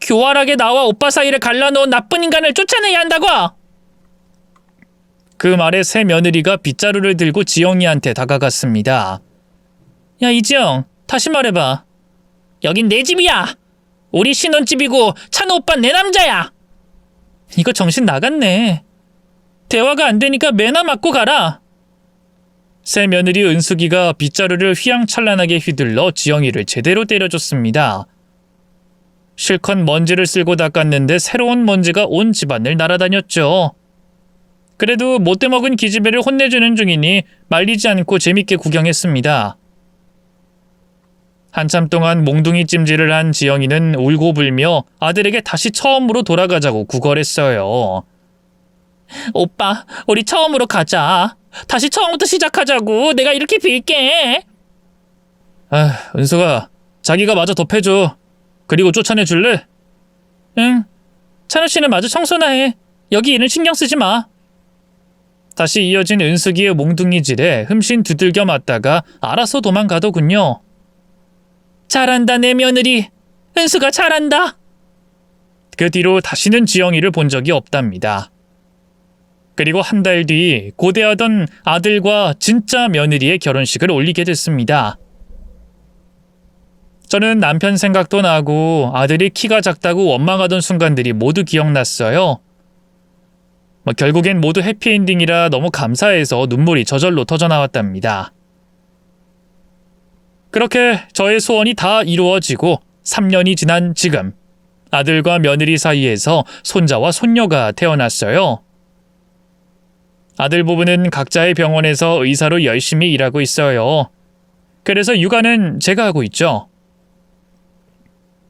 교활하게 나와 오빠 사이를 갈라놓은 나쁜 인간을 쫓아내야 한다고! 그 말에 새 며느리가 빗자루를 들고 지영이한테 다가갔습니다. 야, 이지영, 다시 말해봐. 여긴 내 집이야! 우리 신혼집이고 찬우 오빠는 내 남자야! 이거 정신 나갔네. 대화가 안 되니까 매나 맞고 가라. 새 며느리 은숙이가 빗자루를 휘황찬란하게 휘둘러 지영이를 제대로 때려줬습니다. 실컷 먼지를 쓸고 닦았는데 새로운 먼지가 온 집안을 날아다녔죠. 그래도 못돼 먹은 기집애를 혼내주는 중이니 말리지 않고 재밌게 구경했습니다. 한참 동안 몽둥이 찜질을 한 지영이는 울고 불며 아들에게 다시 처음으로 돌아가자고 구걸했어요. 오빠, 우리 처음으로 가자. 다시 처음부터 시작하자고. 내가 이렇게 빌게. 아, 은수가 자기가 마저 덮해줘. 그리고 쫓아내줄래? 응. 찬우 씨는 마저 청소나 해. 여기 일은 신경 쓰지 마. 다시 이어진 은숙이의 몽둥이질에 흠씬 두들겨 맞다가 알아서 도망가더군요. 잘한다, 내 며느리. 은수가 잘한다. 그 뒤로 다시는 지영이를 본 적이 없답니다. 그리고 한 달 뒤 고대하던 아들과 진짜 며느리의 결혼식을 올리게 됐습니다. 저는 남편 생각도 나고 아들이 키가 작다고 원망하던 순간들이 모두 기억났어요. 결국엔 모두 해피엔딩이라 너무 감사해서 눈물이 저절로 터져나왔답니다. 그렇게 저의 소원이 다 이루어지고 3년이 지난 지금 아들과 며느리 사이에서 손자와 손녀가 태어났어요. 아들 부부는 각자의 병원에서 의사로 열심히 일하고 있어요. 그래서 육아는 제가 하고 있죠.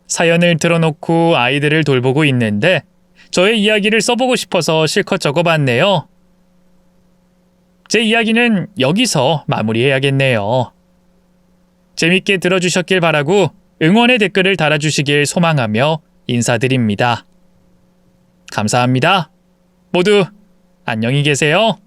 사연을 들어놓고 아이들을 돌보고 있는데 저의 이야기를 써보고 싶어서 실컷 적어봤네요. 제 이야기는 여기서 마무리해야겠네요. 재밌게 들어주셨길 바라고 응원의 댓글을 달아주시길 소망하며 인사드립니다. 감사합니다. 모두 안녕히 계세요.